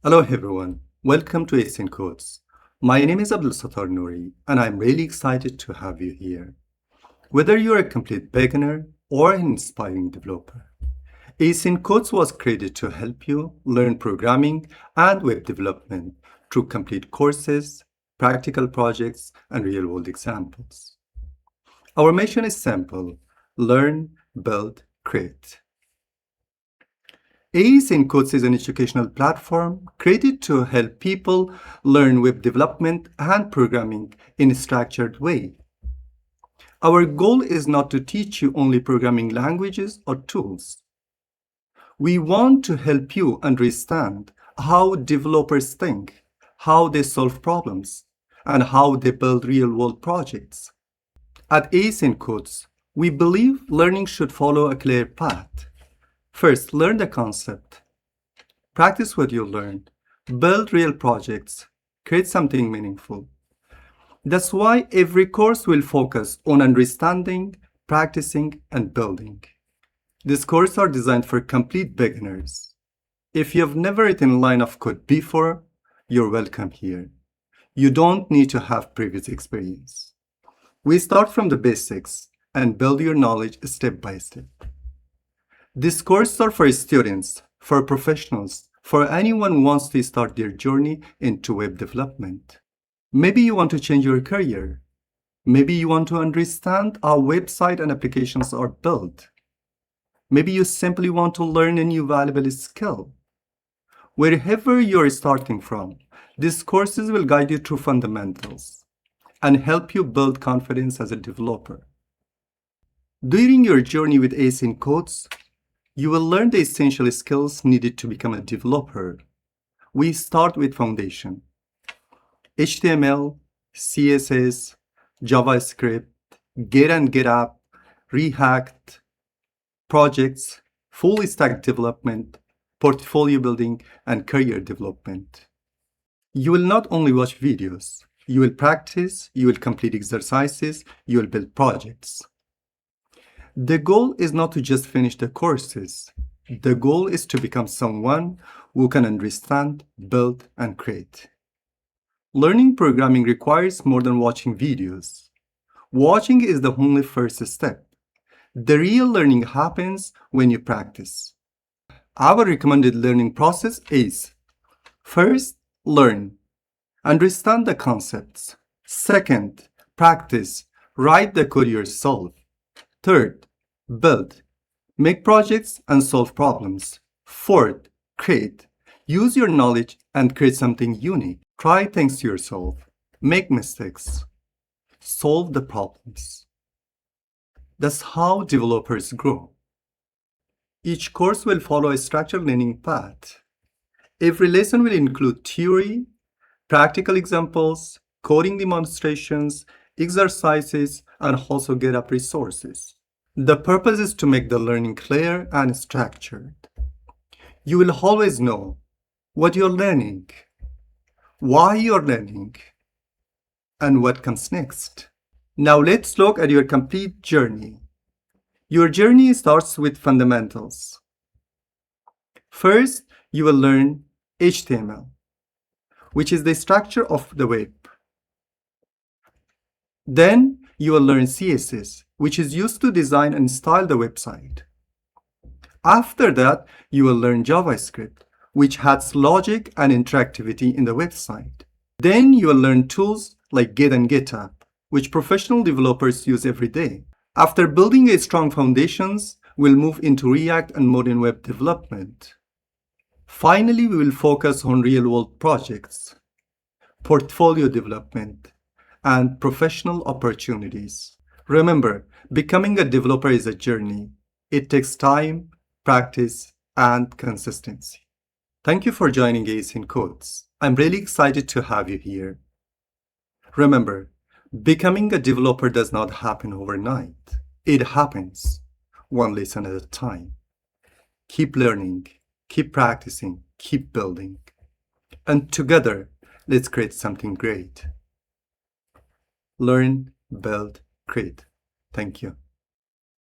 Hello everyone, welcome to ASN Codes. My name is Abdul Satar Noory and I'm really excited to have you here. Whether you're a complete beginner or an inspiring developer, ASN Codes was created to help you learn programming and web development through complete courses, practical projects, and real-world examples. Our mission is simple: learn, build, create. ASN Codes is an educational platform created to help people learn web development and programming in a structured way. Our goal is not to teach you only programming languages or tools. We want to help you understand how developers think, how they solve problems, and how they build real-world projects. At ASN Codes, we believe learning should follow a clear path. First, learn the concept. Practice what you learned. Build real projects. Create something meaningful. That's why every course will focus on understanding, practicing, and building. These courses are designed for complete beginners. If you've never written a line of code before, you're welcome here. You don't need to have previous experience. We start from the basics and build your knowledge step by step. These courses are for students, for professionals, for anyone who wants to start their journey into web development. Maybe you want to change your career. Maybe you want to understand how websites and applications are built. Maybe you simply want to learn a new valuable skill. Wherever you're starting from, these courses will guide you through fundamentals and help you build confidence as a developer. During your journey with ASN Codes, you will learn the essential skills needed to become a developer. We start with foundation: HTML, CSS, JavaScript, Get and GitHub, React, projects, full stack development, portfolio building, and career development. You will not only watch videos, you will practice, you will complete exercises, you will build projects. The goal is not to just finish the courses. The goal is to become someone who can understand, build, and create. Learning programming requires more than watching videos. Watching is the only first step. The real learning happens when you practice. Our recommended learning process is: first, learn. Understand the concepts. Second, practice. Write the code yourself. Third, build. Make projects and solve problems. Fourth, create. Use your knowledge and create something unique. Try things yourself. Make mistakes. Solve the problems. That's how developers grow. Each course will follow a structured learning path. Every lesson will include theory, practical examples, coding demonstrations, exercises, and also GitHub resources. The purpose is to make the learning clear and structured. You will always know what you're learning, why you're learning, and what comes next. Now let's look at your complete journey. Your journey starts with fundamentals. First, you will learn HTML, which is the structure of the web. Then you will learn CSS, which is used to design and style the website. After that, you will learn JavaScript, which adds logic and interactivity in the website. Then you will learn tools like Git and GitHub, which professional developers use every day. After building a strong foundations, we'll move into React and modern web development. Finally, we will focus on real-world projects, portfolio development, and professional opportunities. Remember, becoming a developer is a journey. It takes time, practice, and consistency. Thank you for joining ASN Codes. I'm really excited to have you here. Remember, becoming a developer does not happen overnight. It happens one lesson at a time. Keep learning, keep practicing, keep building. And together, let's create something great. Learn, build, create. Thank you.